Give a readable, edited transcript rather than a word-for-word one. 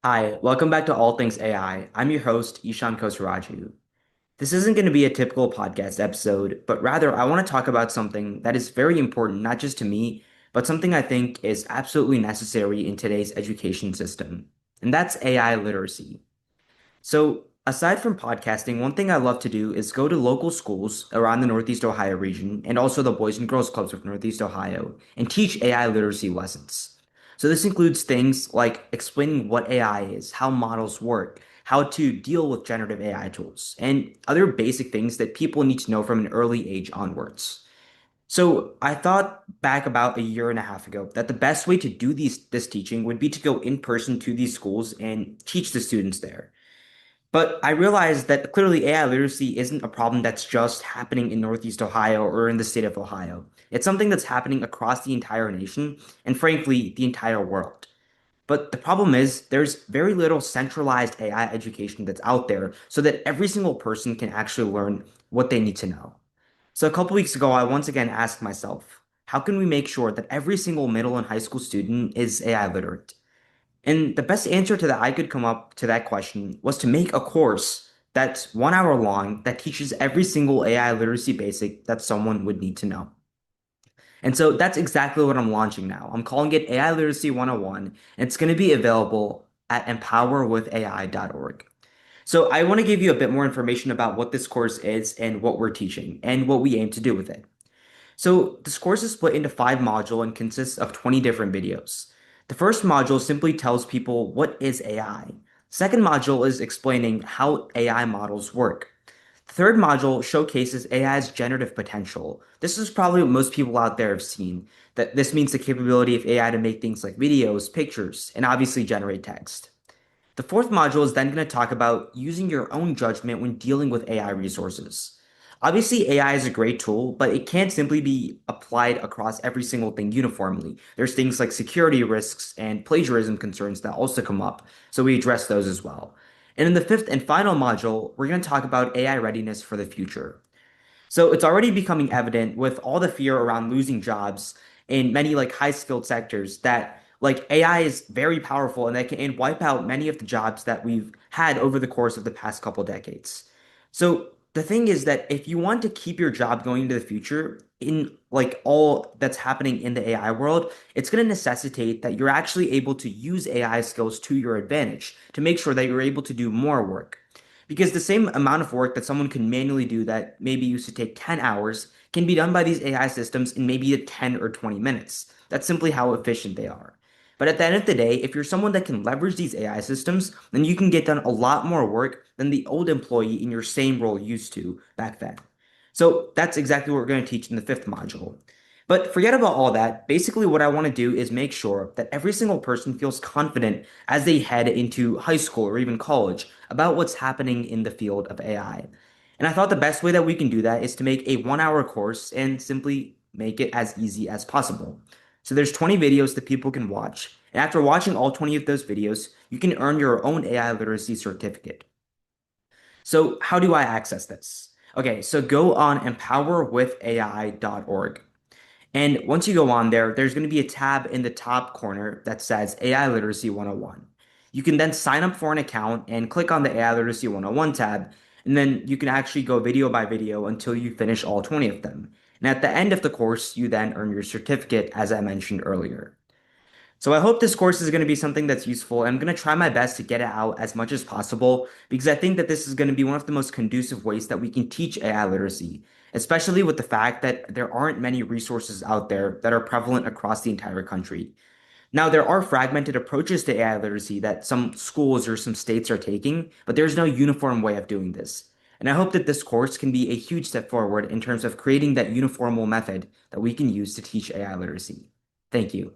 Hi, welcome back to All Things AI. I'm your host, Ishan Kosaraju. This isn't going to be a typical podcast episode, but rather I want to talk about something that is very important, not just to me, but something I think is absolutely necessary in today's education system, and that's AI literacy. So, aside from podcasting, one thing I love to do is go to local schools around the Northeast Ohio region and also the Boys and Girls Clubs of Northeast Ohio and teach AI literacy lessons. So, this includes things like explaining what AI is, how models work, how to deal with generative AI tools, and other basic things that people need to know from an early age onwards. So I thought back about a year and a half ago that the best way to do this teaching would be to go in person to these schools and teach the students there. But I realized that clearly AI literacy isn't a problem that's just happening in Northeast Ohio or in the state of Ohio. It's something that's happening across the entire nation and, frankly, the entire world. But the problem is there's very little centralized AI education that's out there so that every single person can actually learn what they need to know. So a couple weeks ago, I once again asked myself, how can we make sure that every single middle and high school student is AI literate? And the best answer to that I could come up to that question was to make a course that's 1 hour long that teaches every single AI literacy basic that someone would need to know. And so that's exactly what I'm launching now. I'm calling it AI Literacy 101, and it's going to be available at empowerwithai.org. So I want to give you a bit more information about what this course is and what we're teaching and what we aim to do with it. So this course is split into 5 modules and consists of 20 different videos. The first module simply tells people what is AI. Second module is explaining how AI models work. The third module showcases AI's generative potential. This is probably what most people out there have seen. That this means the capability of AI to make things like videos, pictures, and obviously generate text. The fourth module is then going to talk about using your own judgment when dealing with AI resources. Obviously, AI is a great tool, but it can't simply be applied across every single thing uniformly. There's things like security risks and plagiarism concerns that also come up, so we address those as well. And in the fifth and final module, we're going to talk about AI readiness for the future. So it's already becoming evident with all the fear around losing jobs in many like high skilled sectors that like AI is very powerful and that can wipe out many of the jobs that we've had over the course of the past couple decades. So the thing is that if you want to keep your job going into the future in like all that's happening in the AI world, it's going to necessitate that you're actually able to use AI skills to your advantage to make sure that you're able to do more work. Because the same amount of work that someone can manually do that maybe used to take 10 hours can be done by these AI systems in maybe 10 or 20 minutes. That's simply how efficient they are. But at the end of the day, if you're someone that can leverage these AI systems, then you can get done a lot more work than the old employee in your same role used to back then. So that's exactly what we're going to teach in the fifth module. But forget about all that. Basically, what I want to do is make sure that every single person feels confident as they head into high school or even college about what's happening in the field of AI. And I thought the best way that we can do that is to make a 1 hour course and simply make it as easy as possible. So there's 20 videos that people can watch. And after watching all 20 of those videos, you can earn your own AI literacy certificate. So how do I access this? Okay, so go on empowerwithai.org. And once you go on there, there's going to be a tab in the top corner that says AI Literacy 101. You can then sign up for an account and click on the AI Literacy 101 tab, and then you can actually go video by video until you finish all 20 of them. And at the end of the course, you then earn your certificate, as I mentioned earlier. So I hope this course is going to be something that's useful. I'm going to try my best to get it out as much as possible because I think that this is going to be one of the most conducive ways that we can teach AI literacy, especially with the fact that there aren't many resources out there that are prevalent across the entire country. Now, there are fragmented approaches to AI literacy that some schools or some states are taking, but there's no uniform way of doing this. And I hope that this course can be a huge step forward in terms of creating that uniformal method that we can use to teach AI literacy. Thank you.